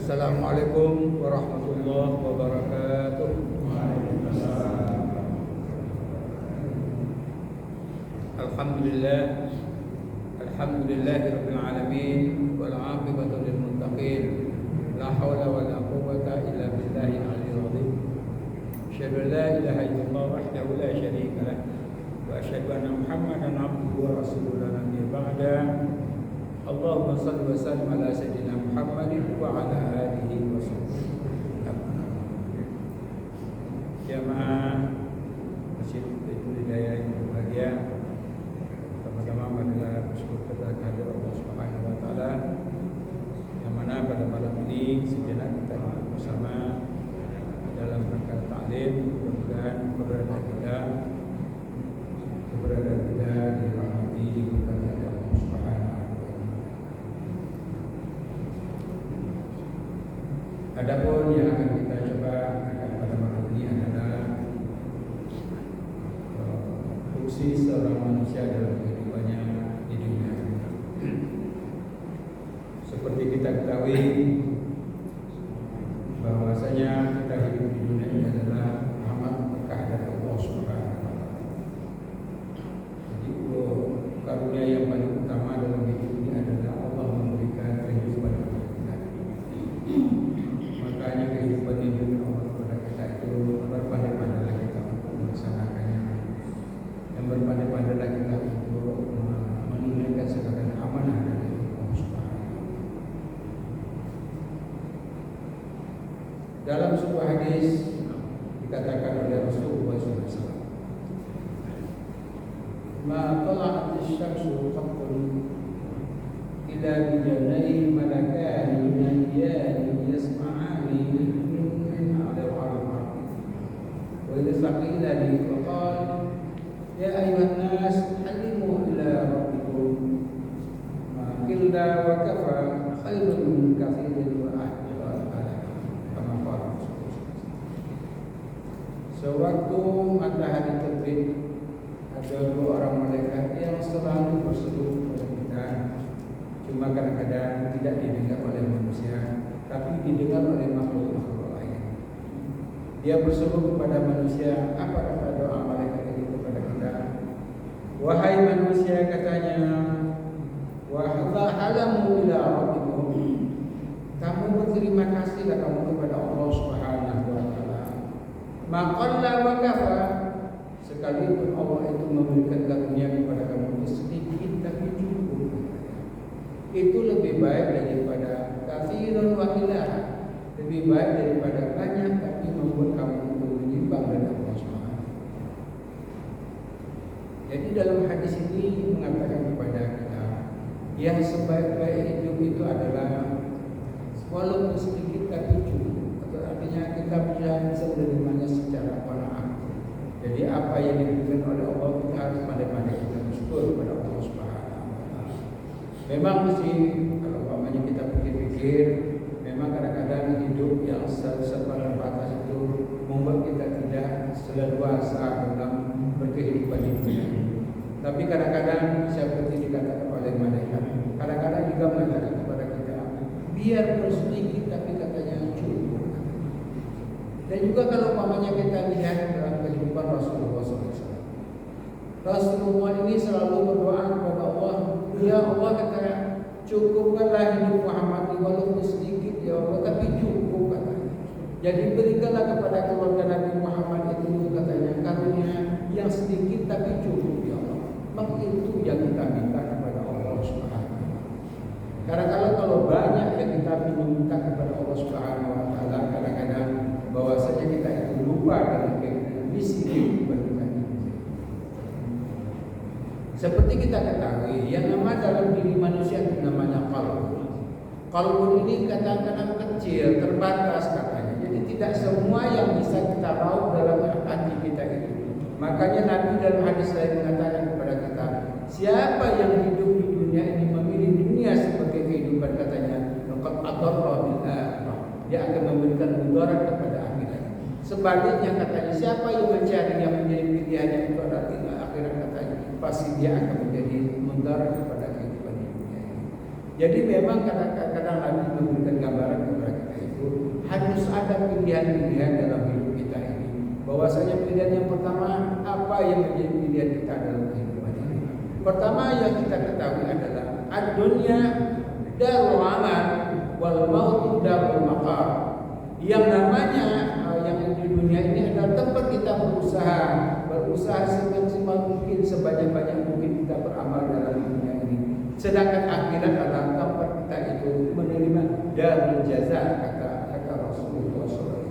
Assalamualaikum warahmatullahi wabarakatuh. Alhamdulillah, alhamdulillahirabbil alamin wal 'aqibatu lil muttaqin. La haula wala quwwata illa billahil aliyyil azim. Asyhadu an la ilaha illallah wahdahu la syarika lah wa asyhadu anna Muhammadan 'abduhu wa rasuluhu la nabiyya ba'da. Allahumma shalli wa sallim ala sayyidina Muhammadin wa ala alihi wa sahbihi. Jamaah Masjid Baitul Hidayah yang berbahagia, pertama-tama marilah bersyukur kepada kehadirat Allah Subhanahu wa taala, yang mana pada malam ini sejenak kita bersama dalam rangka ta'lim. Mudah-mudahan keberadaan kita dirahmati oleh Allah Subhanahu wa taala. Adapun yang akan kita coba pada malam ini adalah fungsi seorang manusia dalam kehidupannya di dunia. Seperti kita ketahui bahwasanya kita hidup di dunia ini adalah rahmat berkah dari Allah Subhanahu wa taala. Jadi karunia yang paling utama dalam hidup ini adalah Allah memberikan kehidupan kepada kita. Makanya kehidupan yang diberikan Allah kepada kita itu berpandai-pandailah kita untuk melaksanakannya, dan berpandai-pandailah kita untuk menunaikan segala amanah dari Allah Subhanahu. Dalam sebuah hadis dikatakan oleh Rasulullah SAW, "Ma tala'at asy-syamsu qattun ila bijanai malakani yaniyani yasma'ani min 'ala al-'arsh wa idza saqila li faqala ya ayyuhan nas halimu ila rabbikum ma qilla wa kafa khairun min kathirin wa ahsana kama qala." Sewaktu matahari terbit, ada dua orang malaikat yang selalu berseru kepada kita. Cuma kadang-kadang tidak didengar oleh manusia, tapi didengar oleh makhluk-makhluk lain. Dia berseru kepada manusia. Apa kata doa malaikat itu kepada kita? Wahai manusia, katanya, wa halamu ila rabbikum, kamu berterima kasihlah kamu kepada Allah Subhanahu wa taala. Maqalla wa kafa, sekalipun Allah itu memberikan karunia kepada kamu sedikit tapi cukup, itu lebih baik daripada katsirun wa ilah, lebih baik daripada banyak tapi membuat kamu untuk menyimpang dari Allah Subhanahu. Jadi dalam hadis ini mengatakan kepada kita, yang sebaik-baik hidup itu adalah walaupun sedikit tapi cukup. Atau artinya kita bisa menerimanya secara qanaah. Jadi apa yang diberikan oleh Allah kita harus pandai-pandai kita bersyukur kepada Allah Subhanahu wa taala. Memang mesti kalau umpamanya kita pikir-pikir, memang kadang-kadang hidup yang serba terbatas itu membuat kita tidak seleluasa dalam berkehidupan di dunia. Tapi kadang-kadang seperti dikatakan oleh malaikat, kadang-kadang juga mengatakan kepada kita, biar sedikit tapi katanya cukup. Dan juga kalau umpamanya kita lihat dalam kehidupan Rasulullah SAW, Rasulullah ini selalu berdoa kepada Allah, ya Allah, katanya, cukupkanlah hidup Muhammad walaupun sedikit ya Allah, tapi cukup katanya. Jadi berikanlah kepada keluarga Nabi Muhammad itu katanya karunia yang sedikit tapi cukup ya Allah. Maka itu yang kita minta kepada Allah Subhanahu. Karena kalau banyak yang kita minta kepada Allah Subhanahu wa taala, kadang-kadang bahwasanya kita itu lupa dengan misi kehidupan kita. Seperti kita ketahui, yang nama dalam diri manusia itu namanya qalb. Qalb ini kadang-kadang kecil, terbatas katanya. Jadi tidak semua yang bisa kita raup dalam hati kita itu. Makanya Nabi dalam hadis lain mengatakan kepada kita, siapa yang hidup di dunia ini memilih dunia sebagai kehidupan katanya, laqad adarra bil akhirah. Dia akan memberikan mudarat kepada akhirat. Sebaliknya katanya, siapa yang mencari yang menjadi pilihannya itu adalah akhirat katanya, pasti dia akan menjadi mudarat kepada kehidupan dunia ini. Jadi memang kadang-kadang Nabi memberikan gambaran kepada kita. itu harus ada pilihan-pilihan dalam hidup kita ini. Bahwasanya pilihan yang pertama, apa yang menjadi pilihan kita dalam kehidupan ini? Pertama yang kita ketahui adalah ad-dunya darul amal wal mautu darul maqam. Yang namanya yang di dunia ini adalah tempat kita berusaha semaksimal mungkin, sebanyak-banyak mungkin kita beramal dalam dunia ini. Sedangkan akhirat adalah tempat kita itu menerima darul jaza, kata Rasulullah SAW.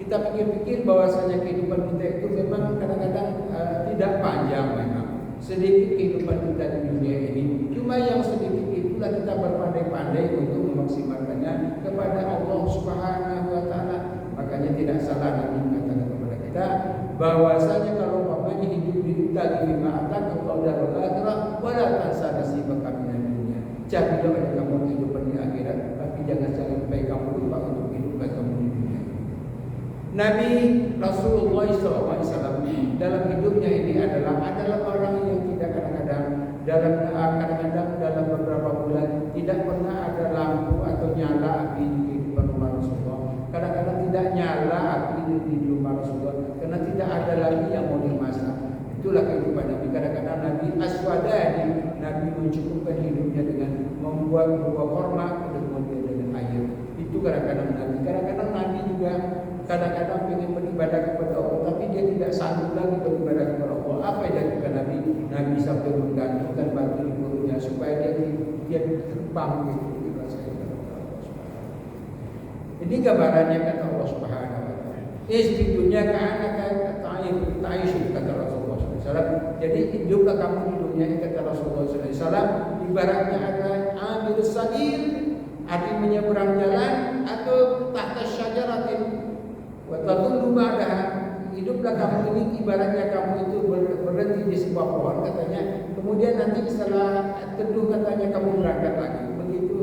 Kita pikir-pikir bahwasanya kehidupan kita itu memang kadang-kadang tidak panjang memang. Sedikit kehidupan kita di dunia ini. Cuma yang sedikit itulah kita berpandai-pandai untuk memaksimalkannya kepada Allah Subhanahu wa taala. Makanya tidak salah Nabi mengatakan kepada kita bahwasanya kalau umpamanya hidup di lima ataka qadarul akhirah wala tansa nasibaka minad dunya. Carilah kamu kehidupan di akhirat, tapi jangan sampai kamu lupa untuk kehidupan kamu di dunia. Nabi Rasulullah SAW dalam hidupnya ini adalah orang yang tidak kadang-kadang dalam beberapa bulan tidak pernah ada lampu atau nyala api di kehidupan Rasulullah. Kadang-kadang tidak nyala api di rumah Rasulullah karena tidak ada lagi yang mau dimasak. Itulah kehidupan Nabi. Kadang-kadang Nabi aswadani, Nabi mencukupkan hidupnya dengan membuat buah kurma kemudian dengan air. Itu kadang-kadang Nabi. Kadang-kadang Nabi juga kadang-kadang ingin beribadah kepada Allah, tapi dia tidak sanggup lagi beribadah kepada Allah. Apa yang dilakukan Nabi? Nabi sampai menggantungkan batu di perutnya supaya dia terbang gitu. Ini gambarannya kata Allah Subhanahu wa taala. Istidunya kana ta'ishu kata Rasulullah SAW. Jadi hiduplah kamu di dunia ini kata Rasulullah SAW. Ibaratnya ada amil sagir, arti menyeberang jalan atau tahta syajaratin wa tadullu ba'daha. Hiduplah kamu ini ibaratnya kamu itu berhenti di sebuah pohon katanya. Kemudian nanti setelah teduh katanya kamu berangkat lagi. Begitu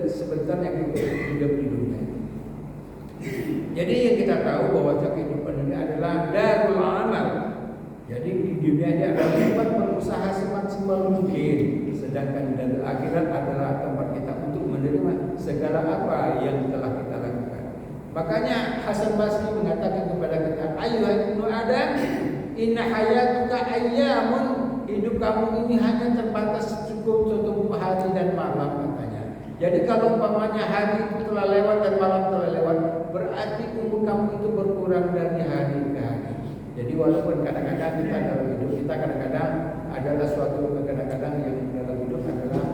sebentar yang hidup di dunia. Jadi yang kita tahu bahwa kehidupan ini adalah darul amal. Jadi di dunia ini adalah tempat berusaha semaksimal mungkin. Sedangkan di akhirat adalah tempat kita untuk menerima segala apa yang telah kita lakukan. Makanya Hasan Basri mengatakan kepada kita, ayyuhal ibnu Adam, inna hayatuka ayyamun. Hidup kamu ini hanya terbatas cukup satu hari dan malam katanya. Jadi kalau umpamanya hari itu telah lewat dan malam telah lewat, berarti umur kamu itu berkurang dari hari ke hari. Jadi walaupun kadang-kadang kita dalam hidup kita kadang-kadang adalah suatu kadang-kadang yang dalam hidup adalah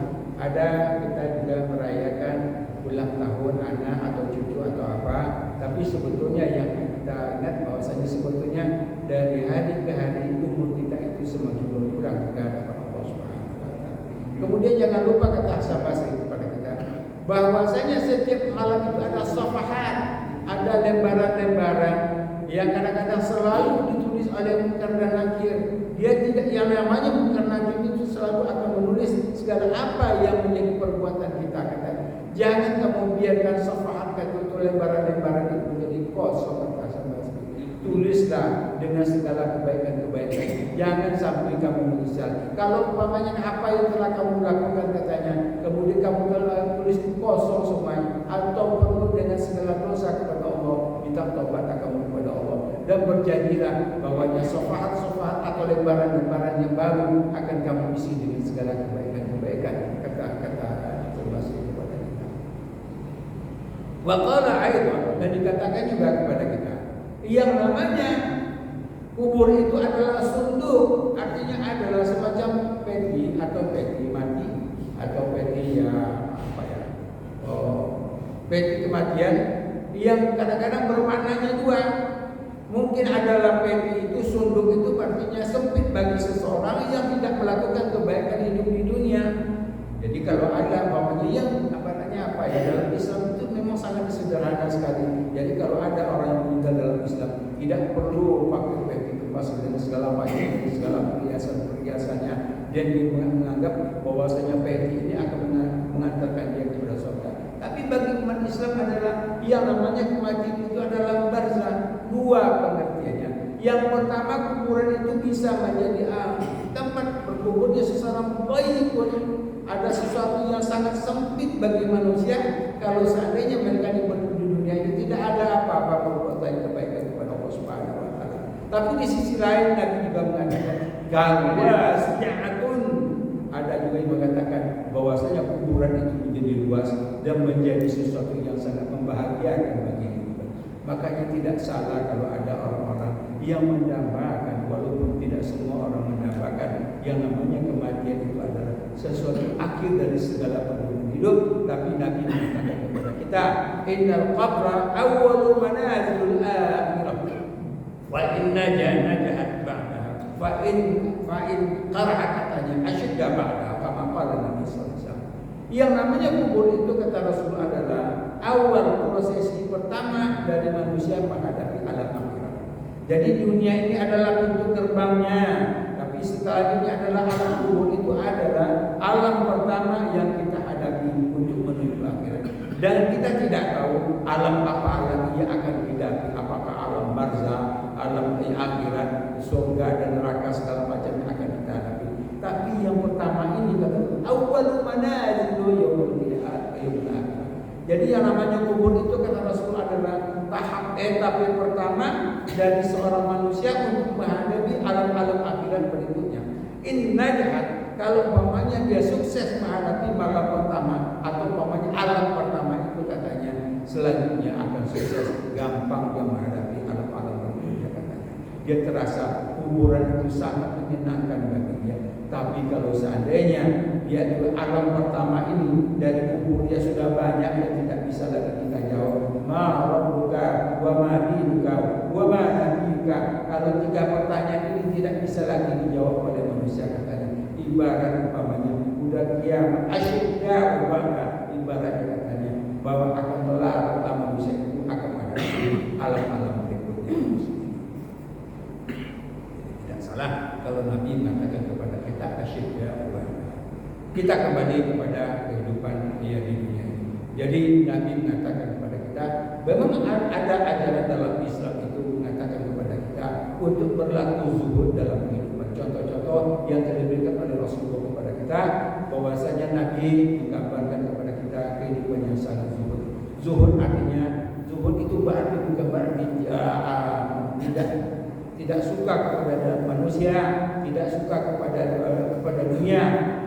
ada kita juga merayakan ulang tahun anak atau cucu atau apa, tapi sebetulnya yang kita ingat bahwasanya sebetulnya dari hari ke hari umur kita itu semakin berkurang ke hadapan Allah Subhanahu wa taala. Kemudian jangan lupa kata sahabat kepada kita bahwasanya setiap malam itu ada safahat, ada lembaran-lembaran yang kadang-kadang selalu ditulis oleh Munkar dan Nakir. Dia tidak, yang namanya Munkar Nakir itu selalu akan menulis segala apa yang menjadi perbuatan kita. Jangan kamu biarkan safahat atau lembaran-lembaran itu menjadi kosong. Tulislah dengan segala kebaikan-kebaikan. Jangan sampai kamu menyesal. Kalau umpamanya apa yang telah kamu lakukan katanya, kemudian kamu telah tulis kosong semuanya, atau penuh dengan segala dosa kepada Allah, minta taubat kamu kepada Allah dan berjanjilah bahwanya safahat-safahat atau lembaran-lembaran yang baru akan kamu isi dengan segala kebaikan-kebaikan. Kata-kata termasuk kepada kita. Wa qala aidan, dan dikatakan juga kepada kita, yang namanya kubur itu adalah sunduk, artinya adalah semacam peti atau peti mati atau peti peti kematian yang kadang-kadang bermaknanya dua. Mungkin adalah peti itu, sunduk itu artinya sempit bagi seseorang yang tidak melakukan kebaikan hidup di dunia. Jadi kalau ada umpamanya yang dalam Islam itu memang sangat sederhana sekali. Jadi kalau ada orang yang meninggal dalam Islam tidak perlu pakai peti kemas dengan segala macam segala perhiasannya, dan dia menganggap bahwasanya peti ini akan mengantarkan dia kepada surga. Tapi bagi umat Islam adalah yang namanya kematian itu adalah barzah. Dua pengertiannya. Yang pertama, kuburan itu bisa menjadi tempat berkuburnya seseorang baik. Ada sesuatu yang sangat sempit bagi manusia. Kalau seandainya mereka di tidak ada apa-apa perbuatan kebaikan kepada Allah Subhanahu wa taala. Tapi di sisi lain Nabi juga mengatakan wasi'atun, ada juga yang mengatakan bahwasanya kuburan itu menjadi luas dan menjadi sesuatu yang sangat membahagiakan bagi kita. Makanya tidak salah kalau ada orang-orang yang mendambakan, walaupun tidak semua orang mendambakan, yang namanya kematian itu adalah sesuatu akhir dari segala perjalanan hidup. Tapi Nabi mengatakan kepada kita, innal qabra awwalul manazilul akhirah wa inna jannata ba'daha fa in qara'a, katanya asyidda ba'daha, kama qala Nabi sallallahu alaihi wasallam. Yang namanya kubur itu kata Rasul adalah awal prosesi pertama dari manusia menghadapi alam akhirat. Jadi dunia ini adalah pintu gerbangnya, tapi setelah ini adalah alam kubur, itu adalah alam pertama yang kita hadapi untuk menuju akhirat. Dan kita tidak tahu alam apa lagi yang akan kita, apakah alam barzah, alam akhirat, surga dan neraka, segala macam yang akan kita hadapi. Tapi yang pertama ini kata awwalu manazilu yaumul akhirah. Jadi yang namanya kubur itu kata Rasul adalah tahap etap yang pertama dari seorang manusia untuk menghadapi alam-alam akhirat berikutnya. Inna jahat, kalau umpamanya dia sukses menghadapi malam pertama atau umpamanya alam pertama itu, katanya selanjutnya akan sukses, gampang dia menghadapi alam-alam berikutnya, katanya. Dia terasa kuburan itu sangat menyenangkan bagi dia. Tapi kalau seandainya dia itu alam pertama ini dari kubur dia sudah banyak, dia tidak bisa lagi kita jawab ma rabbuka wa ma dinuka wa ma nabiyuka. Kalau tiga pertanyaan ini tidak bisa lagi dijawab oleh manusia, katanya. Ibarat umpamanya udah kiamat asyidda ubaka, ibaratnya katanya bahwa akan melarang manusia itu akan menghadapi alam-alam berikutnya. Tidak salah kalau Nabi mengatakan kepada kita asyidda ubaka. Kita kembali kepada kehidupan di dunia ini. Jadi Nabi mengatakan kepada kita, memang ada ajaran dalam Islam itu mengatakan kepada kita untuk berlaku zuhud dalam kehidupan. Contoh-contoh yang diberikan oleh Rasulullah kepada kita, bahwasanya Nabi menggambarkan kepada kita kehidupan yang sangat zuhud. Zuhud artinya, zuhud itu berarti bukan berarti tidak suka kepada manusia, tidak suka kepada dunia,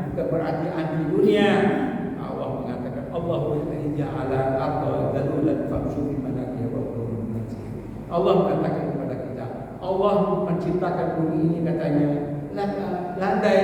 bukan berarti anti dunia. Allah mengatakan Allahu ja'ala al-ardha dalulan famshu fi manakibiha wa kulu min rizqihi. Allah mengatakan kepada kita, Allah menciptakan bumi ini, katanya landai,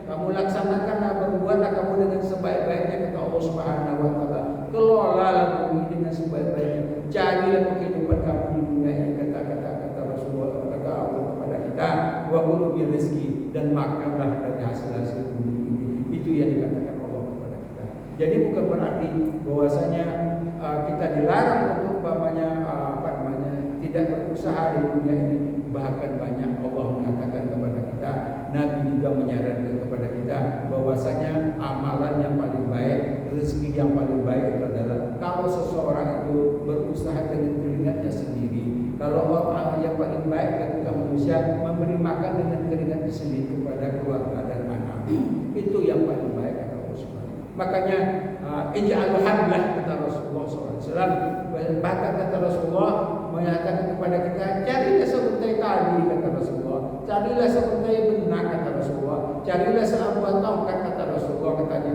kamu laksanakanlah, berbuatlah kamu dengan sebaik-baiknya, kata Allah Subhanahu wa taala. Kelolalah bumi dengan sebaik-baiknya, carilah kehidupan kamu di dunia ini, kata Rasulullah, kata Allah kepada kita, wa kulu min rizqihi, dan makanlah dari hasil-hasil bumi ini. Itu yang dikatakan Allah kepada kita. Jadi bukan berarti bahwasanya kita dilarang untuk tidak berusaha di dunia ini. Bahkan banyak Allah mengatakan kepada kita, Nabi juga menyarankan kepada kita bahwasanya amalan yang paling baik, rezeki yang paling baik itu adalah kalau seseorang itu berusaha dengan keringatnya sendiri. Kalau orang yang paling baik ketika manusia memberi makan dengan keringatnya sendiri kepada keluarga dan anak, itu yang paling baik, kata Rasulullah. Makanya ij'alul hamlah, kata Rasulullah SAW. Bahkan kata Rasulullah menyatakan kepada kita, carilah seuntai tali, kata Rasulullah. Carilah seuntai benang, kata Rasulullah. Carilah sebuah tongkat, kata Rasulullah, katanya.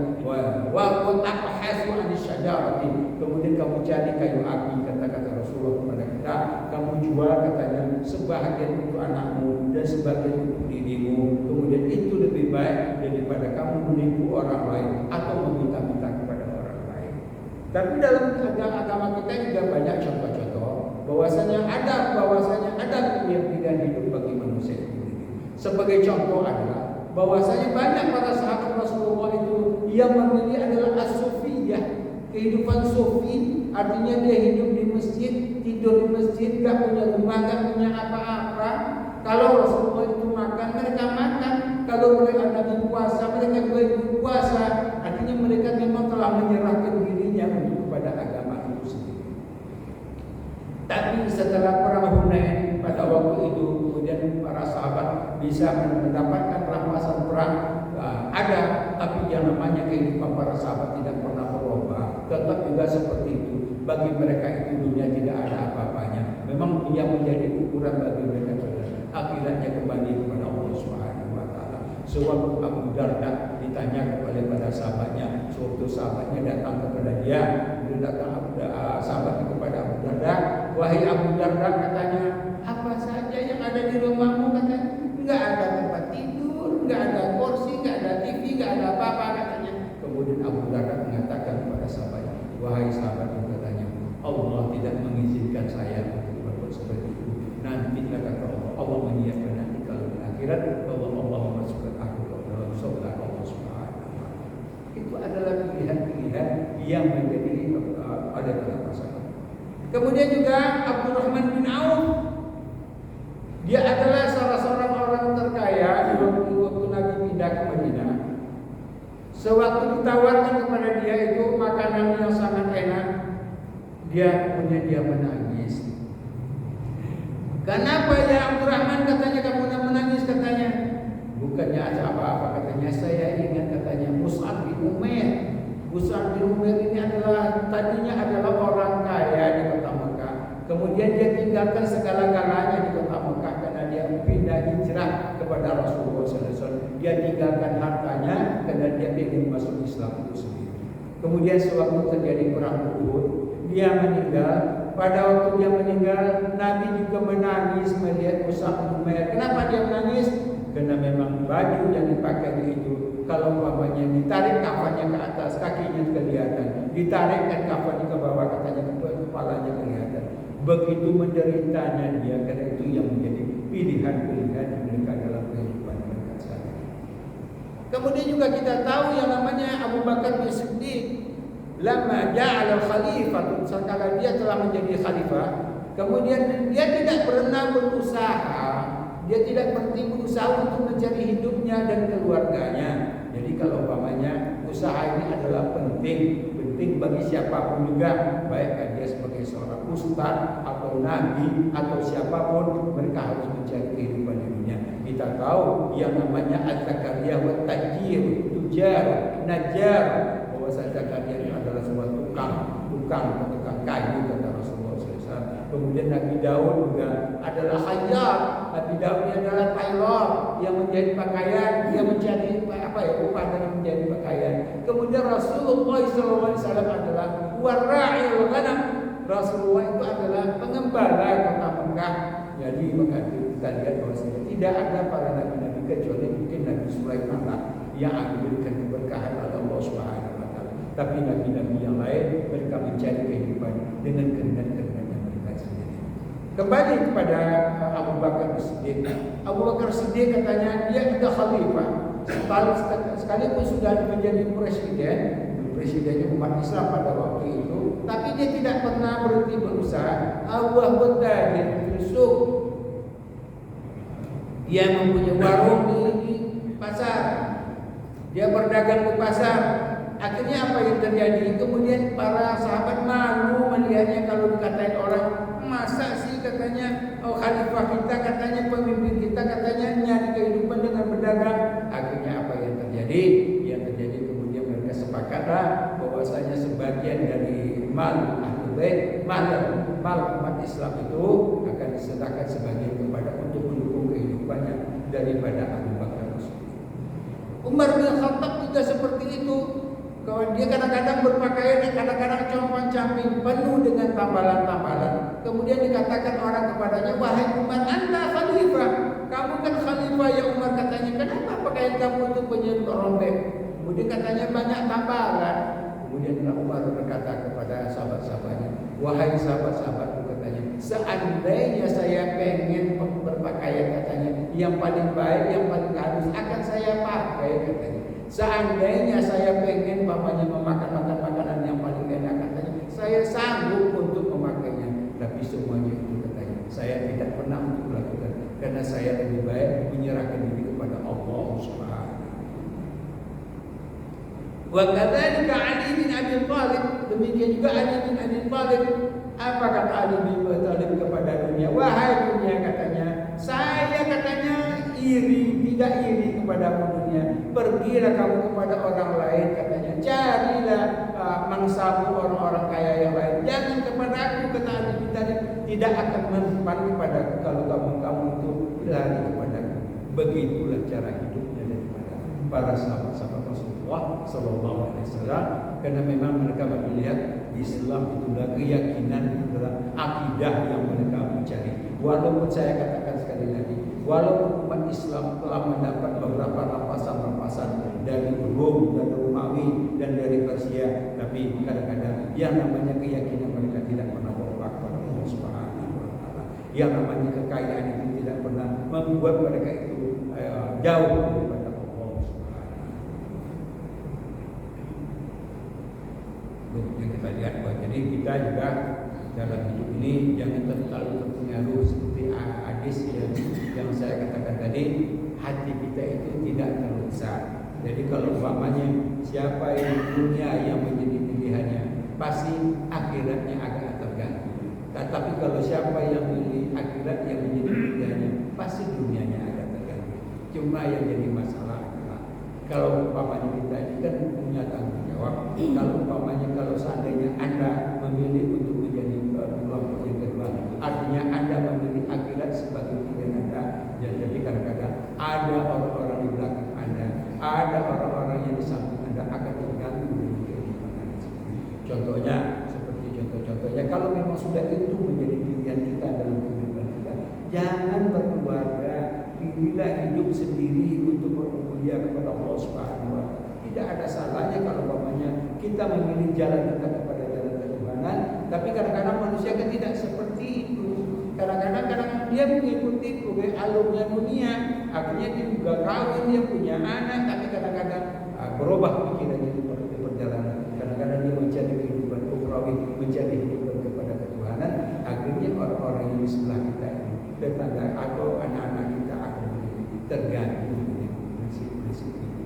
Wa taqhasu anisyajarati. Kemudian kamu cari kayu api, kata Rasulullah kepada kita. Kamu jual, katanya, sebahagian untuk anakmu dan sebagian untuk dirimu. Kemudian itu lebih baik daripada kamu menipu orang lain atau meminta-minta kepada orang lain. Tapi dalam agama kita juga banyak contoh-contoh bahwasanya ada pilihan-pilihan hidup bagi manusia itu. Sebagai contoh adalah bahwasanya banyak para sahabat Rasulullah itu yang memilih adalah as-sufiyah, kehidupan sufi, artinya dia hidup di masjid, tidur di masjid, gak punya rumah, gak punya apa-apa. Kalau Rasulullah itu makan, mereka makan. Kalau mereka lagi puasa, mereka juga ikut puasa. Artinya mereka memang telah menyerahkan dirinya untuk kepada agama itu sendiri. Tapi setelah perang Hunain pada waktu itu, kemudian para sahabat bisa mendapatkan rampasan perang. Ada, tapi yang namanya kehidupan para sahabat tidak pernah berubah. tetap juga seperti itu. Bagi mereka itu dunia tidak ada apa-apanya. Memang dia menjadi ukuran bagi mereka saudara. Akhiratnya kembali kepada Allah Subhanahu wa taala. Sewaktu Abu Darda ditanya kepada sahabatnya, suatu sahabatnya datang kepada dia, sahabat kepada Abu Darda, wahai Abu Darda, katanya, apa saja yang ada di rumahmu, katanya, enggak ada tempat tidur, enggak ada kursi, enggak ada TV, enggak ada apa-apa, katanya. Kemudian Abu Darda mengatakan kepada sahabatnya, wahai sahabatku, katanya, Allah tidak mengizinkan saya untuk berbuat seperti itu. Nanti kata Allah menyiapkan nanti kalau di akhirat Allah memasukkan aku ke dalam surga Allah Subhanahu wa taala. Itu adalah pilihan-pilihan yang menjadi ada dalam masalah. Kemudian juga Abdurrahman bin Auf, dia adalah salah seorang orang terkaya di waktu Nabi pindah ke Madinah. Sewaktu ditawarkan kepada dia itu makanan yang sangat enak, kemudian dia menangis. Kenapa ya Abdurrahman, katanya, kamu menangis, katanya? Bukannya ada apa-apa, katanya, saya ingat, katanya, Mus'ab bin Umair. Mus'ab bin Umair ini tadinya adalah orang kaya di kota Mekah. Kemudian dia tinggalkan segala-galanya di kota Mekah karena dia pindah hijrah kepada Rasulullah SAW. Dia tinggalkan hartanya karena dia ingin masuk Islam itu sendiri. Kemudian sewaktu terjadi perang Uhud, dia meninggal. Pada waktu dia meninggal, Nabi juga menangis melihat Mus'ab bin Umair. Kenapa dia menangis? Karena memang baju yang dipakai itu, kalau umpamanya ditarik kafannya ke atas, kakinya kelihatan, ditarik dan kafannya ke bawah, katanya kepalanya kelihatan. Begitu menderitanya dia, karena itu yang menjadi pilihan-pilihan mereka dalam kehidupan mereka sehari-hari. Kemudian juga kita tahu yang namanya Abu Bakar bin Siddiq. Lama ja'ala khalifah, sekala dia telah menjadi khalifah, kemudian dia tidak pernah berusaha, dia tidak berhenti berusaha untuk mencari hidupnya dan keluarganya. Jadi kalau umpamanya usaha ini adalah penting bagi siapapun juga, baik dia sebagai seorang ustaz atau nabi atau siapapun, mereka harus mencari kehidupan dunia. Kita tahu yang namanya az-zakariyah wa tajir, tujar, najar, bahwa Zakaria itu adalah sebuah tukang kayu, kata Rasulullah SAW. Kemudian Nabi Daud juga adalah khayyat. Nabi Daud ini adalah tailor yang menjadi pakaian, dia mencari upah dari menjadi pakaian. Kemudian Rasulullah SAW adalah warra'il ghanam. Rasulullah itu adalah pengembala kota Mekah. Jadi kita lihat bahwa tidak ada para nabi-nabi kecuali mungkin Nabi Sulaiman yang diberikan keberkahan oleh Allah Subhanahu wa taala. Tapi nabi-nabi yang lain mereka mencari kehidupan dengan kehendak-kehendak yang mereka sendiri. Kembali kepada Abu Bakar Siddiq. Abu Bakar Siddiq katanya dia sudah khalifah. Sekalipun sudah menjadi presidennya umat Islam pada waktu itu, tapi dia tidak pernah berhenti berusaha. Allah bertanya Yusuf, dia mempunyai warung di pasar, dia berdagang di pasar. Akhirnya apa yang terjadi? Kemudian para sahabat malu melihatnya kalau dikatain orang, masa sih katanya, khalifah kita, katanya pemimpin kita, katanya nyari kehidupan dengan berdagang. Akhirnya apa yang terjadi? Yang terjadi kemudian mereka sepakatlah bahwasanya sebagian dari mal ahlul bait, mal umat Islam itu akan diserahkan sebagian kepada untuk mendukung kehidupannya daripada Abu Bakar. Umar bin Khattab juga seperti itu. Kalau dia kadang-kadang berpakaian, kadang-kadang compang-camping, penuh dengan tambalan-tambalan. Kemudian dikatakan orang kepadanya, wahai Umar, anta khalifah, kamu kan khalifah ya Umar, katanya. Kenapa pakaian kamu itu penyebut robek? Kemudian katanya banyak tambalan. Kemudian Umar berkata kepada sahabat-sahabatnya, wahai sahabat-sahabatku, katanya, seandainya saya pengen berpakaian, katanya, yang paling baik, yang paling halus akan saya pakai, katanya. Seandainya saya pengen memakan makanan yang paling enak, katanya, saya sanggup untuk memakainya. Tapi semuanya itu, katanya, saya tidak pernah untuk melakukan, karena saya lebih baik menyerahkan diri kepada Allah Subhanahu. Wa kadzalika Ali bin Abi Thalib, demikian juga Ali bin Abi Thalib. Apa kata Ali bin Abi Thalib kepada dunia? Wahai dunia, katanya, saya, katanya, tidak iri kepada dunia. dunia. Pergilah kamu kepada orang lain, katanya, carilah mangsamu orang-orang kaya yang lain. Jangan kepada aku, kata Ali bin Thalib, tidak akan mempan kepadaku kalau kamu itu lari kepadaku. Begitulah cara hidupnya daripada para sahabat-sahabat Rasulullah Sallallahu Alaihi Wasallam, karena memang mereka melihat Islam itulah keyakinan, itulah akidah yang mereka mencari. Walaupun saya katakan sekali lagi, walaupun umat Islam telah mendapat beberapa rampasan-rampasan dari Rom, dari Romawi, dan dari Persia, tapi kadang-kadang yang namanya keyakinan mereka tidak pernah berubah kepada Allah Subhanahu wa Ta'ala. Yang namanya kekayaan itu tidak pernah membuat mereka itu jauh daripada Allah Subhanahu wa Ta'ala. Yang kita lihat bahwa jadi kita juga dalam hidup ini jangan terlalu terpengaruh seperti hadis yang saya katakan tadi, hati kita itu tidak terrusak. Jadi kalau umpamanya siapa yang dunia yang menjadi pilihannya, pasti akhiratnya agak terganggu. Tetapi kalau siapa yang memilih akhirat yang menjadi pilihannya, pasti dunianya agak terganggu. Cuma yang jadi masalah adalah kalau umpamanya kita ini kan punya tanggung jawab. Kalau umpamanya kalau seandainya Anda memilih untuk menjadi kelompok yang kedua, artinya Anda memilih akhirat sebagai pilihan Anda. Jadi kadang-kadang ada orang-orang di belakang Anda, ada orang-orang yang di samping Anda akan terganggu dengan kehidupan Anda sendiri. Contohnya seperti contoh-contohnya, kalau memang sudah itu menjadi pilihan kita dalam kehidupan kita, jangan berkeluarga, pilihlah hidup sendiri untuk bermulia kepada Allah Subhanahu wa Ta'ala. Tidak ada salahnya kalau umpamanya kita memilih jalan kita kepada jalan ketuhanan, tapi kadang-kadang manusia kan tidak seperti itu. Kadang-kadang dia mengikuti alurnya dunia, akhirnya dia juga kawin, dia punya anak, tapi kadang-kadang berubah pikirannya di perjalanan. Kadang-kadang dia mencari kehidupan ukhrawi, mencari kehidupan kepada ketuhanan, akhirnya orang-orang yang di sebelah kita ini, tetangga atau anak-anak kita akan terganggu dengan prinsip-prinsip itu.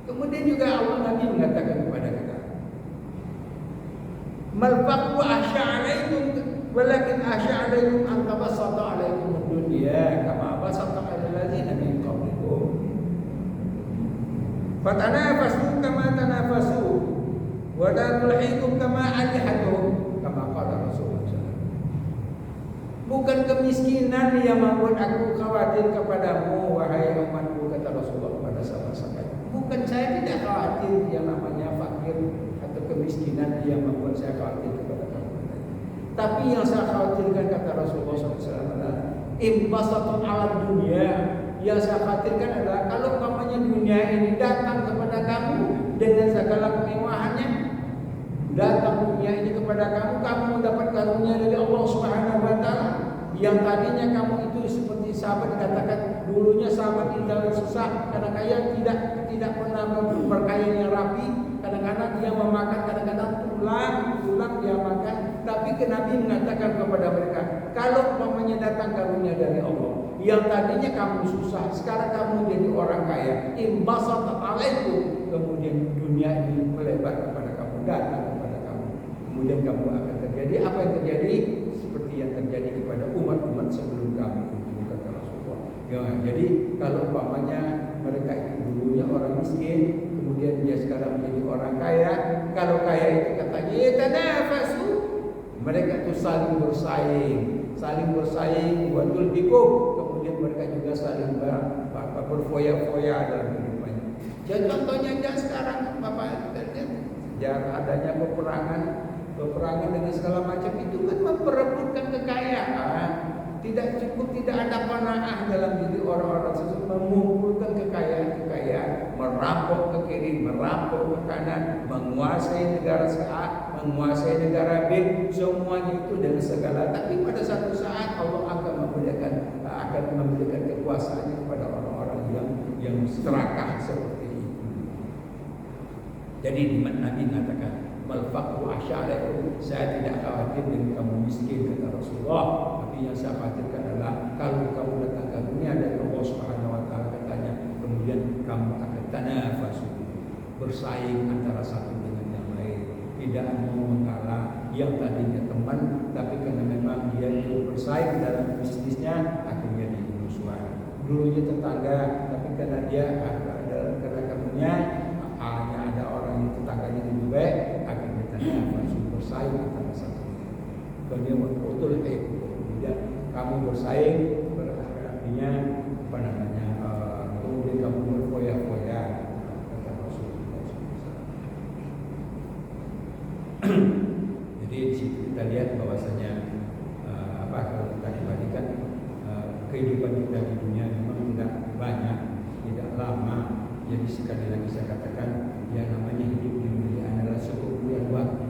Kemudian juga Allah Nabi mengatakan kepada kita, mal faqru asya'alaikum walakin asya'alaikum an tabassata alaikum ad-dunya kama bassata 'alal ladzina min qablikum fatanafasu kama tanafasu wa la tulhikum kama alihatuhum kama qala Rasulullah SAW. Bukan kemiskinan yang membuat aku khawatir kepadamu wahai umatku, kata Rasulullah kepada sahabat-sahabat. Bukan, saya tidak khawatir yang namanya fakir atau kemiskinan yang membuat saya khawatir kepada kamu. Tapi yang saya khawatirkan, kata Rasulullah SAW, adalah imbasatun ala dunia. Yang saya khawatirkan adalah kalau umpamanya dunia ini datang kepada kamu dengan segala kemewahannya, datang dunia ini kepada kamu, kamu mendapat karunia dari Allah Subhanahu wa Ta'ala. Yang tadinya kamu itu seperti sahabat dikatakan dulunya sahabat itu dalam susah karena kaya, tidak pernah berkaya yang rapi. Kadang-kadang dia memakan, kadang-kadang tulang dia makan. Tapi Nabi mengatakan kepada mereka, kalau umpamanya datang karunia dari Allah, yang tadinya kamu susah, sekarang kamu jadi orang kaya, imbasat alaikum, kemudian dunia ini melebar kepada kamu, datang kepada kamu, kemudian kamu akan terjadi apa yang terjadi seperti yang terjadi kepada umat-umat sebelum kamu, kata Rasulullah. Ya, jadi kalau umpamanya mereka itu dulunya orang miskin, kemudian dia sekarang menjadi orang kaya. Kalau kaya itu katanya yatanafasu, mereka itu saling bersaing watul bikum, kemudian mereka juga saling berfoya-foya dalam kehidupannya. Jadi contohnya aja sekarang Bapak, sejarah adanya peperangan dengan segala macam itu kan memperebutkan kekayaan. Tidak cukup, tidak ada qanaah dalam diri orang-orang tersebut, mengumpulkan kekayaan, merampok ke kiri, merampok ke kanan, menguasai negara A, menguasai negara B, semuanya itu dengan segala. Tapi pada satu saat Allah akan memberikan kekuasaannya kepada orang-orang yang serakah seperti itu. Jadi Nabi mengatakan, mal faqru asy'alaikum, saya tidak khawatir dengan kamu miskin, kata Rasulullah. Tapi yang saya khawatirkan adalah kalau kamu datang ke dunia dari Allah Subhanahu wa Ta'ala, katanya, kemudian kamu akan tanafasu, bersaing antara satu dengan yang lain, tidak mau mengalah. Yang tadinya teman, tapi karena memang dia itu bersaing dalam bisnisnya, akhirnya dibunuh dulunya tetangga, tapi karena dia karena kamunya hanya ada orang yang tetangganya lebih baik, akan ditanya langsung bersaing antara satu. Kemudian betul kemudian kamu bersaing, artinya apa namanya? Kemudian kamu berfoya-foya, kata Rasulullah SAW. Jadi di situ kita lihat bahwasanya kalau kita dibandingkan kehidupan kita di dunia memang tidak banyak, tidak lama. Jadi sekali lagi saya katakan, yang namanya hidup di dunia adalah sekumpulan waktu.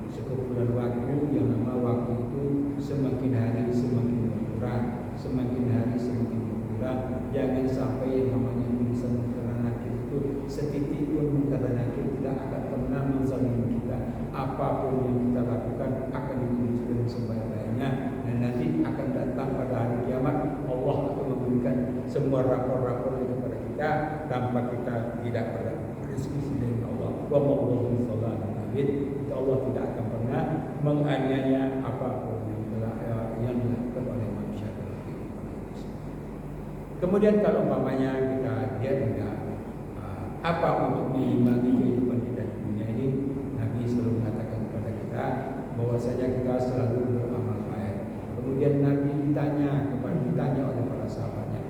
Sekumpulan waktu, yang nama waktu itu semakin hari semakin berkurang, semakin hari semakin berkurang. Jangan sampai yang namanya tulisan mungkar nakir itu setitik pun mungkar nakir tidak akan pernah menzalimi kita. Apapun yang kita lakukan akan ditulis dengan sebaik-baiknya, dan nanti akan datang pada hari kiamat Allah akan memberikan semua rapor-rapor itu kepada kita tanpa kita tidak berdiskusi dengan Allah. Wa ma'allahu sallallahu alaihi Allah tidak akan pernah menganiaya apapun yang dilakukan oleh manusia dalam kehidupan. Kemudian kalau umpamanya kita lihat juga apa untuk mengimbangi kehidupan kita di dunia ini, Nabi selalu mengatakan kepada kita bahwasanya kita selalu beramal baik. Kemudian Nabi ditanya oleh para sahabatnya,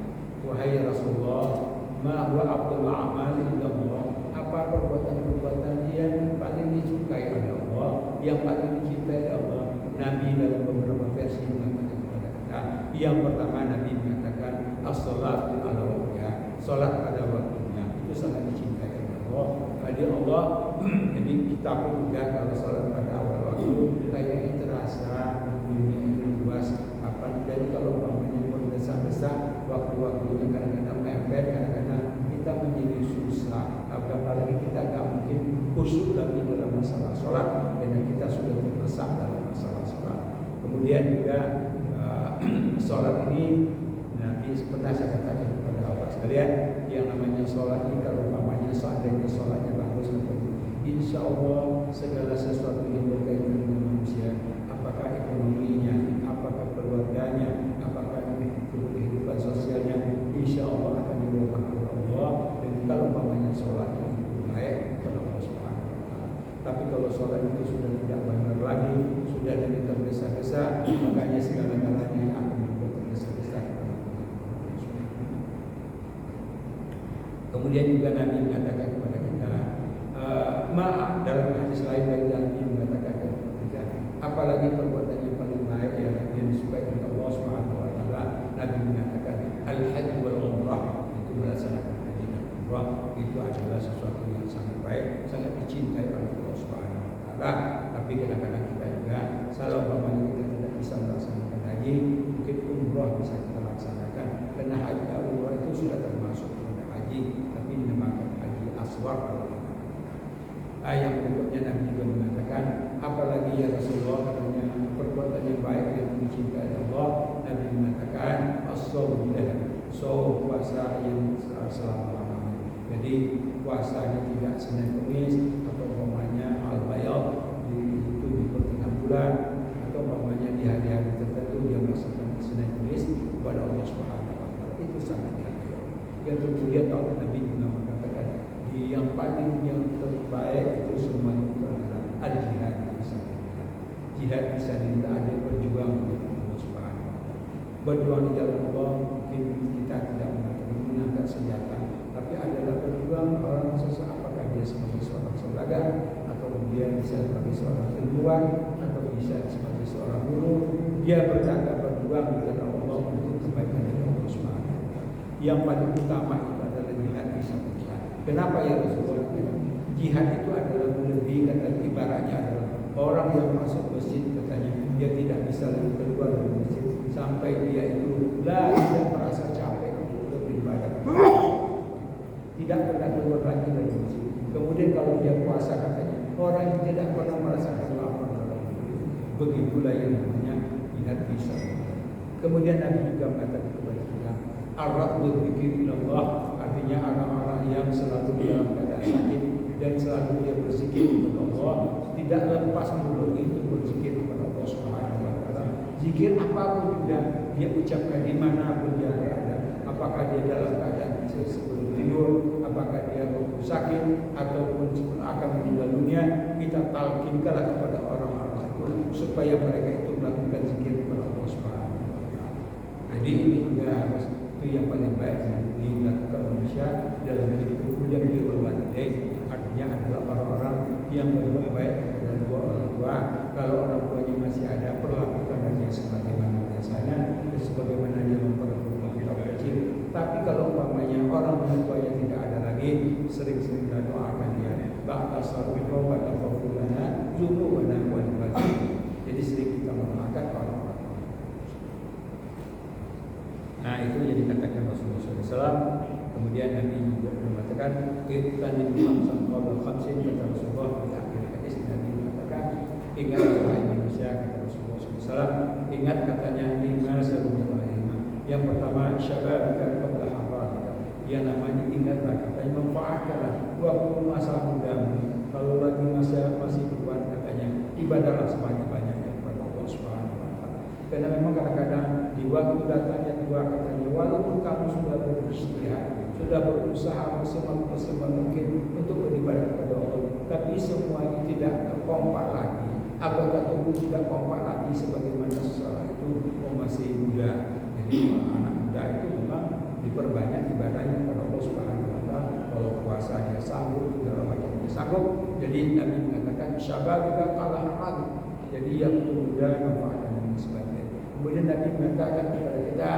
wahai Rasulullah, ma huwa afdalul a'mal illallah? Apa perbuatan-perbuatan yang paling disukai oleh Allah, yang paling dicintai oleh Allah? Nabi dalam beberapa versi mengatakan kepada kita, yang pertama Nabi mengatakan as-salatu ala waqtiha, salat pada waktunya, itu sangat dicintai oleh Allah. Jadi Allah, jadi kita pun juga kalau salat pada awal waktu kayaknya terasa dunia ini luas. Jadi kalau umpamanya berdesak-desak, waktu-waktunya kadang-kadang mepet, kadang-kadang kita menjadi susah. Apalagi kita tak mungkin khusyuk lagi dalam masalah sholat, karena kita sudah terdesak dalam masalah sholat. Kemudian juga sholat ini nanti pernah saya katakan kepada bapak sekalian, yang namanya sholat ini kalau umpamanya seandainya sholatnya bagus, insya Allah segala sesuatu yang berkaitan dengan manusia, apakah ekonominya, apakah keluarganya, apakah kehidupan sosialnya, insya Allah akan dirahmati oleh Allah. Dan kalau umpamanya sholatnya itu baik kepada Allah Subhanahu wa Ta'ala. Tapi kalau sholat itu sudah tidak benar lagi, sudah jadi tergesa-gesa, makanya segala-galanya akan dibuat tergesa-gesa. Kemudian juga Nabi mengatakan kepada kita, maaf, dalam hadis lain Nabi mengatakan kepada kita, apalagi perbuatan yang paling baik yang disukai oleh Allah Subhanahu wa Ta'ala. Nabi mengatakan al-hajj wal umrah, itu melaksanakan haji dan umrah, itu adalah sesuatu yang sangat baik, sangat dicintai oleh Allah Subhanahu wa Ta'ala. Tapi kadang-kadang kita juga salah umpamanya kita tidak bisa melaksanakan haji, mungkin umrah bisa kita laksanakan, karena haji dan umrah itu sudah termasuk pada haji, tapi dinamakan haji aswar. Ayat berikutnya Nabi juga mengatakan, apalagi ya Rasulullah, katanya perbuatan yang baik yang dicintai Allah. Nabi mengatakan as-shaum puasa yang selama-lamanya. Jadi puasanya tidak Senin Kamis, atau umpamanya al-bayad itu di pertengahan bulan, atau umpamanya di hari-hari tertentu dia melaksanakan Senin Kamis kepada Allah Subhanahu wa Ta'ala. Itu sangat dihargai. Yang kemudian kalau Nabi juga mengatakan yang paling yang terbaik itu semuanya itu adalah al-jihad fisabilillah. Jihad fisabilillah ada berjuang untuk Allah Subhanahu wa Ta'ala. Berjuang di jalan Allah, mungkin kita tidak menggunakan senjata, tapi adalah berjuang orang sesuatu, apakah dia sebagai seorang saudagar, atau dia bisa sebagai seorang ilmuwan, atau bisa sebagai seorang guru. Dia berjuang di jalan Allah untuk kebaikan dari Allah Subhanahu wa Ta'ala. Yang paling utama itu adalah jihad fisabilillah. Kenapa ya Rasulullah? Jihad itu adalah lebih, kata ibaratnya adalah orang yang masuk masjid, katanya dia tidak bisa lagi keluar dari masjid sampai dia itu tidak merasa capek untuk beribadah, tidak pernah keluar lagi dari masjid. Kemudian kalau dia puasa, katanya orang yang tidak pernah merasakan lapar dalam hidup. Begitulah yang namanya jihad fisabilillah. Kemudian Nabi juga mengatakan kepada kita, ar-raqdu dzikrillah, artinya orang-orang yang selalu dalam keadaan sakit dan selalu dia berzikir kepada Allah, tidak lepas mulut itu berzikir kepada Allah Subhanahu wa Ta'ala. Zikir apapun juga dia ucapkan dimanapun dia berada, apakah dia dalam keadaan sebelum tidur, apakah dia sakit ataupun akan meninggal dunia, kita talkinkanlah kepada orang-orang itu supaya mereka itu melakukan zikir kepada Allah Subhanahu wa taala. Jadi ini juga harus itu yang paling baik dilakukan manusia dalam hidup. Kemudian birrul-walidain artinya adalah orang-orang yang berbuat baik kepada dua orang tua. Kalau orang tuanya masih ada, perlakukan dia sebagaimana biasanya, sebagaimana dia memperlakukan kita kecil. Tapi kalau umpamanya orang tuanya tidak ada lagi, sering-sering doakan dia. Ba'da sarfiqo pada fafulana junuwana walibati. Jadi sering kita mendoakan orang-orang. Nah itu yang dikatakan Rasulullah SAW. Kemudian Nabi juga mengatakan iqtanim khamsan qabla khamsin, kata Rasulullah di akhir hadis. Nabi mengatakan ingatlah manusia, kata Rasulullah SAW, ingat katanya 5 sebelum lima. Yang pertama syababika qabla haramika. Yang namanya ingatlah katanya manfaatkanlah waktu masa mudamu. Kalau lagi masih kuat katanya ibadahlah sebanyak-banyaknya kepada Allah Subhanahu wa taala. Karena memang kadang-kadang di waktu datangnya tua katanya walaupun kamu sudah beristihad, sudah berusaha maksimal mungkin untuk beribadah kepada Allah, tapi semua ini tidak kompak lagi. Apakah tubuh tidak kompak lagi sebagaimana seseorang itu masih muda. Jadi anak muda itu memang diperbanyak ibadahnya kepada Allah Subhanahu wa taala. Kalau puasa dia sanggup, segala macam dia sanggup. Jadi Nabi mengatakan syababika qala harad. Jadi yang muda manfaatkan yang sebagainya. Kemudian Nabi mengatakan kepada kita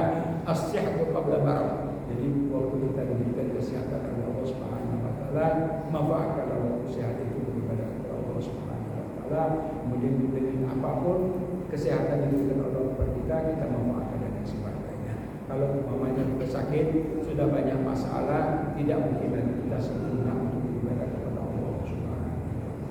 as-sihhatu qabla marad. Jadi waktu kita diberikan kesehatan oleh Allah Subhanahu wa taala, manfaatkan kesehatan itu kepada Allah Subhanahu wa taala. Kemudian dengan apapun kesehatan yang diberikan oleh Allah kepada kita manfaatkan dan sebagainya. Kalau umpamanya kita sakit, sudah banyak masalah, tidak mungkin lagi kita sempurna untuk beribadah kepada Allah Subhanahu wa taala.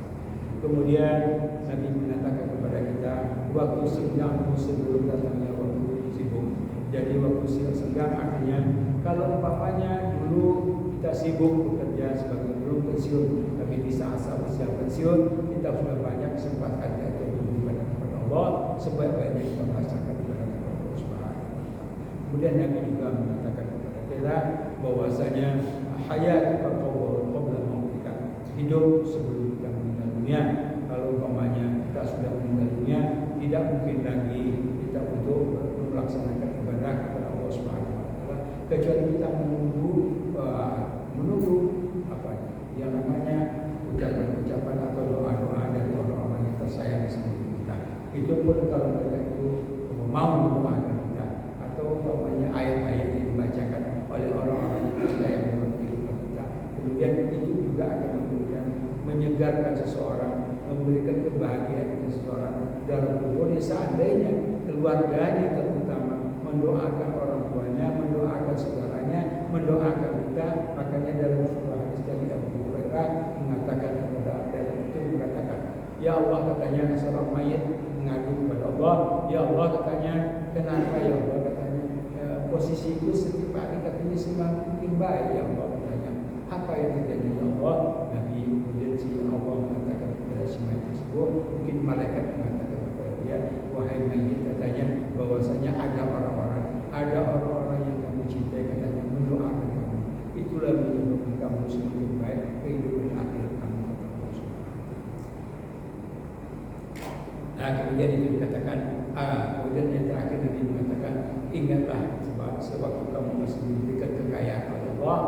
Kemudian Nabi mengatakan kepada kita waktu senggang sebelum datangnya waktu sibuk. Jadi waktu senggang artinya kalau umpamanya dulu kita sibuk bekerja sebagai belum pensiun, tapi di saat-saat usia pensiun kita sudah banyak kesempatan untuk beribadah kepada Allah, sebaik-baiknya kita merasakan ibadah kepada Allah Subhanahu wa taala. Kemudian Nabi juga mengatakan kepada kita bahwasanya hayatuka qabla mautika, hidup sebelum kita meninggal dunia. Kalau umpamanya kita sudah meninggal dunia, tidak mungkin lagi kita untuk melaksanakan ibadah kepada Allah Subhanahu wa taala kecuali kita menunggu apa yang namanya ucapan-ucapan atau doa-doa dari orang-orang yang tersayang sama kita. Itu pun kalau mereka itu mau mendoakan kita atau umpamanya ayat-ayat yang dibacakan oleh orang-orang yang tersayang dalam kehidupan kita. Kemudian itu juga akan menyegarkan seseorang, memberikan kebahagiaan seseorang dalam kuburnya. Seandainya keluarganya terutama mendoakan orang tuanya, mendoakan saudaranya, mendoakan kita, makanya dalam sebuah hadis dari Abu Hurairah mengatakan kepada dalam itu mengatakan, ya Allah katanya seorang mayit mengadu kepada Allah, ya Allah katanya kenapa ya Allah katanya posisiku setiap hari katanya semakin baik ya Allah katanya, apa yang terjadi ya Allah? Nabi kemudian si Allah mengatakan kepada si mayit tersebut, mungkin malaikat mengatakan kepada dia, wahai mayit katanya bahwasanya ada orang-orang yang kamu cintai katanya mendoakan kamu, itulah menyebabkan kamu semakin baik kehidupan akhir kamu. Nah kemudian itu dikatakan, kemudian yang terakhir Nabi mengatakan, ingatlah sebab sewaktu kamu masih diberikan kekayaan oleh Allah,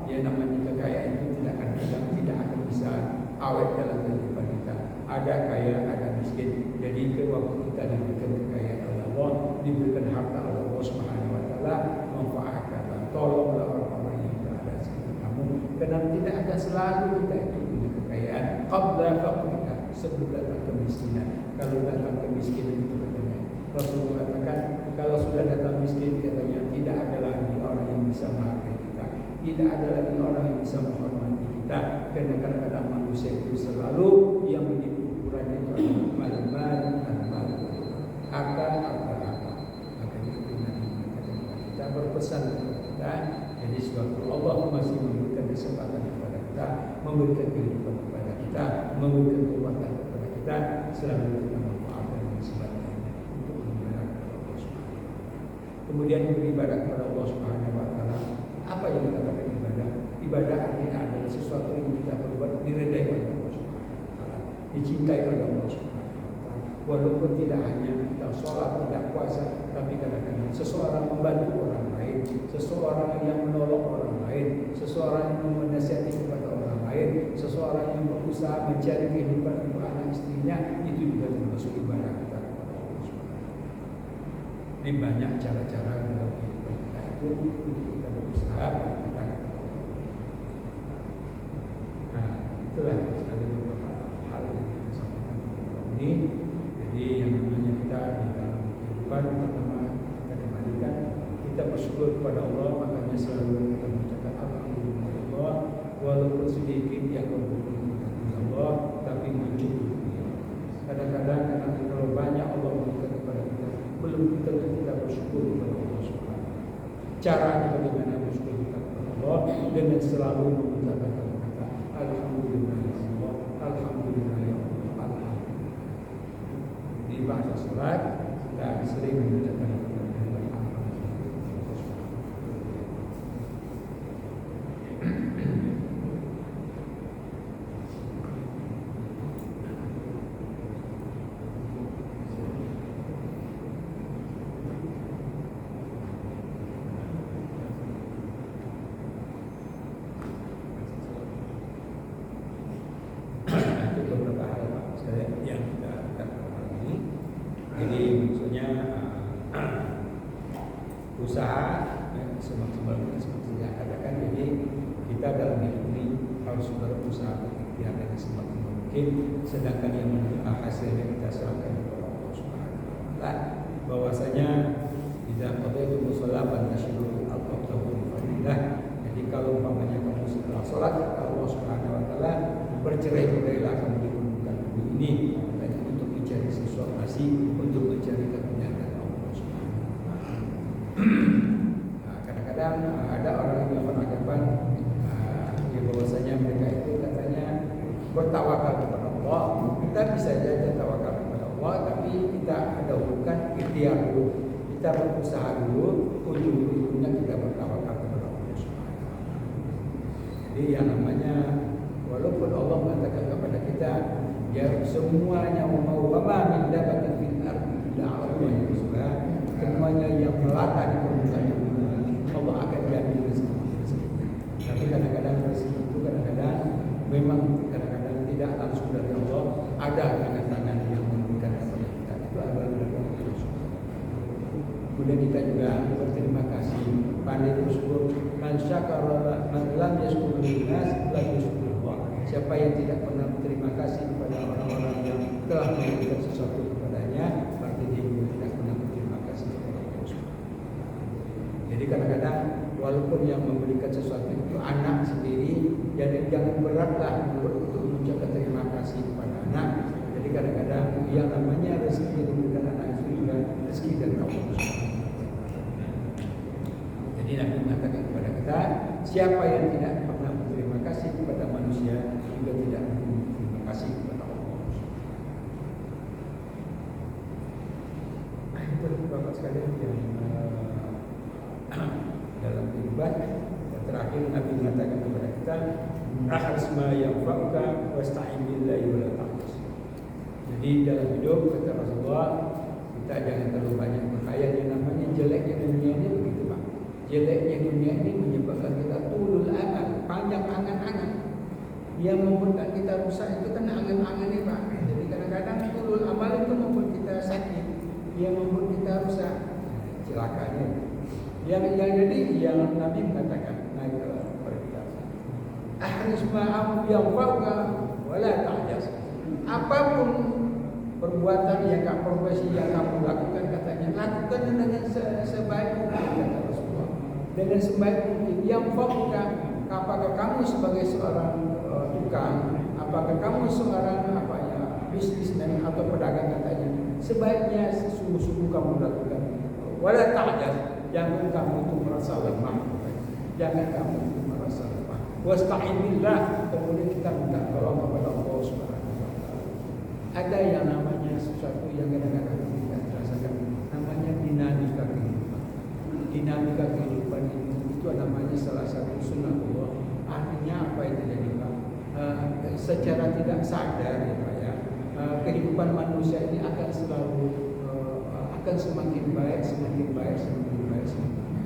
ya namanya kekayaan itu tidak akan bisa awet dalam kehidupan kita. Ada kaya, ada miskin. Jadi waktu kita diberikan kekayaan oleh Allah, diberikan harta oleh Allah Subhanahu wa taala, manfaatkanlah, tolonglah orang-orang yang berada di sekitar kamu. Karena tidak akan selalu kita itu punya kekayaan. Qabla faqrika, sebelum datang kemiskinan. Kalau datang kemiskinan itu katanya Rasulullah katakan, kalau sudah datang miskin katanya tidak ada lagi orang yang bisa menghargai kita, tidak ada lagi orang yang bisa menghormati kita. Karena kadang-kadang manusia itu selalu yang menjadi ukurannya itu adalah mal, harta. Makanya itu Nabi mengatakan kepada kita, berpesan kepada kita. Jadi suatu Allah masih memberikan kesempatan kepada kita, memberikan kehidupan kepada kita, memberikan kekuatan kepada kita, selalu kita manfaatkan dan sebagainya untuk beribadah kepada Allah Subhanahu wa taala. Kemudian beribadah kepada Allah Subhanahu wa taala yang kita katakan ibadah. Ibadah artinya adalah sesuatu yang kita perbuat diridai oleh Allah Subhanahu wa taala, dicintai oleh Allah Subhanahu wa taala. Walaupun tidak hanya kita sholat, tidak puasa, tapi kadang-kadang seseorang membantu orang lain, seseorang yang menolong orang lain, seseorang yang menasihati kepada orang lain, seseorang yang berusaha mencari kehidupan untuk anak istrinya, itu juga termasuk ibadah kita kepada Allah Subhanahu wa taala. Ini banyak cara-cara dalam kehidupan kita itu untuk kita berusaha kita. Nah, itulah sekali beberapa hal yang kita sampaikan ini. Jadi yang namanya kita di dalam kehidupan pertama kita kembalikan, kita bersyukur kepada Allah, makanya selalu kita mengucapkan alhamdulillah, walaupun sedikit yang bersyukur Allah, tapi mencukupi. Kadang-kadang karena terlalu banyak Allah memberikan kepada kita, belum tentu kita bersyukur kepada Allah Subhanahu. Caranya bagaimana bersyukur kepada Allah dengan selalu mengucapkan kata alhamdulillah ya Allah, alhamdulillah ya Allah, alhamdulillah. Di bahasa surat kita sering mengucapkan yang kita katakan ini. Jadi maksudnya usaha semaksimal mungkin seperti yang katakan. Jadi kita dalam hidup ini harus berusaha berikhtiar dengan semaksimal mungkin. Sedangkan yang menentukan hasilnya kita serahkan kepada Allah Subhanahu wa taala. Bahwasanya tidak boleh musollaban tasyurul al-qabdul fadilah. Jadi kalau umpamanya kamu setelah sholat Allah Subhanahu wa taala bercerai-berailah kamu di ini untuk mencari sesuatu untuk mencari kebenaran Allah Subhanahu wa taala. Kadang-kadang ada orang yang beranggapan bahwasanya mereka itu katanya bertawakal kepada Allah. Kita bisa saja tawakal kepada Allah, tapi kita dahulukan ikhtiar dulu. Kita berusaha dulu, ujung-ujungnya kita bertawakal kepada Allah Subhanahu wa taala. Jadi yang namanya walaupun Allah mengatakan kepada kita ya semuanya mau wama min dabatin fil ardi illa 'ala Allahi rizquha, semuanya yang melata di permukaan bumi Allah akan ganti rezeki. Tapi kadang-kadang rezeki itu kadang-kadang memang kadang-kadang tidak langsung dari Allah, ada tangan-tangan yang memberikan kepada kita. Itu adalah dari Allah. Kemudian kita juga berterima kasih, pandai bersyukur. Man syakara man lam yashkur nas la yashkur Allah. Siapa yang tidak pernah berterima kasih kepada orang-orang yang telah memberikan sesuatu kepadanya, berarti dia juga tidak pernah berterima kasih kepada Allah. Jadi kadang-kadang walaupun yang memberikan sesuatu itu anak sendiri, jadi jangan beratlah untuk mengucapkan terima kasih kepada anak. Jadi kadang-kadang yang namanya rezeki yang diberikan anak itu juga rezeki dari Allah. Jadi Nabi mengatakan kepada kita, siapa yang tidak pernah berterima kasih kepada manusia juga tidak berterima kasih kepada Allah. Itu Bapak sekalian yang dalam kehidupan. Dan terakhir Nabi mengatakan kepada kita, ahris ma yanfa'uka wasta'in billahi wa la ta'jaz. Jadi dalam hidup kata Rasulullah, kita jangan terlalu banyak berkhayal. Yang namanya jeleknya dunia ini begitu Pak. Jeleknya dunia ini menyebabkan kita tulul amal, panjang angan-angan. Yang membuat kita rusak itu kan angan-angan ini Pak. Jadi kadang-kadang tulul amal itu membuat kita sakit, yang membuat kita rusak. Celakanya. Yang jadi yang Nabi mengatakan naik kepada kita. Ahris ma'am yanfa'uka wa la ta'jaz. Apapun perbuatan yang kamu profesi yang kamu lakukan katanya lakukan dengan sebaik mungkin kata Rasulullah. Dengan sebaik mungkin yang fauka. Apakah kamu sebagai seorang tukang, apakah kamu seorang bisnismen atau pedagang katanya, sebaiknya sungguh-sungguh kamu lakukan. Wala ta'jaz. Jangan kamu itu merasa lemah. Jangan kamu itu merasa lemah. Wasta'in billah. Kemudian kita minta tolong kepada Allah Subhanahu wa taala. Ada yang namanya sesuatu yang kadang-kadang kita rasakan, namanya dinamika kehidupan. Dinamika kehidupan itu namanya salah satu secara tidak sadar ya Pak ya, kehidupan manusia ini akan selalu akan semakin baik, semakin baik, semakin baik, semakin baik.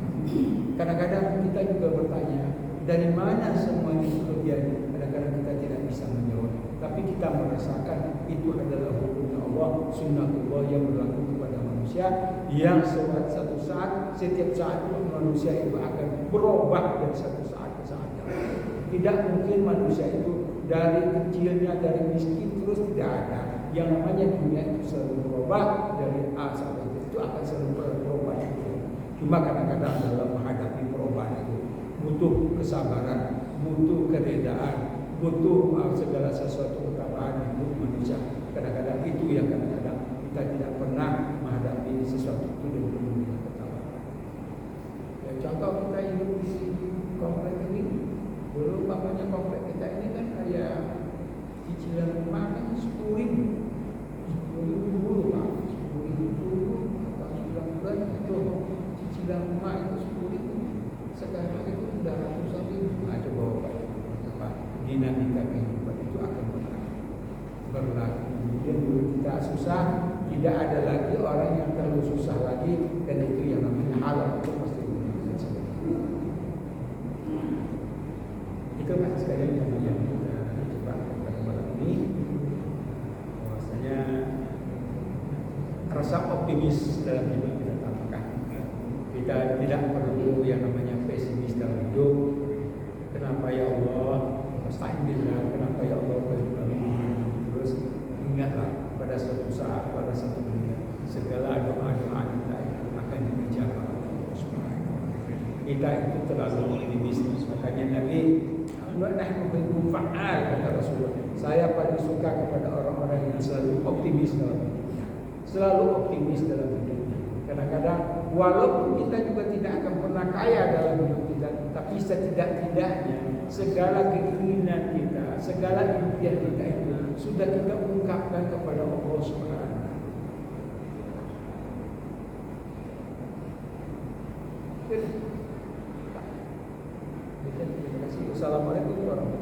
Kadang-kadang kita juga bertanya, dari mana semua itu terjadi? Kadang-kadang kita tidak bisa menjawab, tapi kita merasakan itu adalah hukum Allah, sunnatullah yang berlaku kepada manusia, yang satu saat, setiap saat manusia itu akan berubah dari satu saat ke saat yang lain. Tidak mungkin manusia itu dari kecilnya, dari miskin terus tidak ada. Yang namanya dunia itu selalu berubah dari A sampai Z, itu akan selalu berubah. Cuma kadang-kadang dalam menghadapi perubahan itu butuh kesabaran, butuh keredaan, butuh segala sesuatu ketabaan hidup manusia. Kadang-kadang itu yang kadang-kadang kita tidak pernah menghadapi sesuatu itu dengan ketabaan. Ya, contoh kita hidup di komplek ini, dulu bapaknya komplek kita ini kan kayak cicilan rumah kan 10.000 dulu Pak, 10.000 dulu atau 9 bulan itu cicilan rumah itu 10.000. Sekarang itu sudah ratusan ribu. Nah, coba Pak, dinamika kehidupan itu akan berlaku. Kemudian dulu kita susah, tidak ada lagi orang yang terlalu susah lagi, dan itu yang namanya halal itu pasti itu Pak sekalian yang kita coba pada malam ini, bahwasanya rasa optimis dalam hidup kita tambahkan. Kita tidak perlu yang namanya pesimis dalam hidup. Kenapa ya Allah? Astagfirullah. Kenapa ya Allah? Terus ingatlah pada suatu saat, pada satu dunia, segala doa-doa kita itu akan dijawab Allah Subhanahu wa Ta'ala. Kita itu terlalu optimis. Makanya Nabi fa'al kata Rasulullah. Saya paling suka kepada orang-orang yang selalu optimis dalam hidupnya. Selalu optimis dalam hidupnya. Kadang-kadang walaupun kita juga tidak akan pernah kaya dalam hidup kita, tapi setidak-tidaknya segala keinginan kita, segala impian kita itu sudah kita ungkapkan kepada Allah Subhanahu. Terima kasih. Wassalamualaikum warahmatullahi wabarakatuh.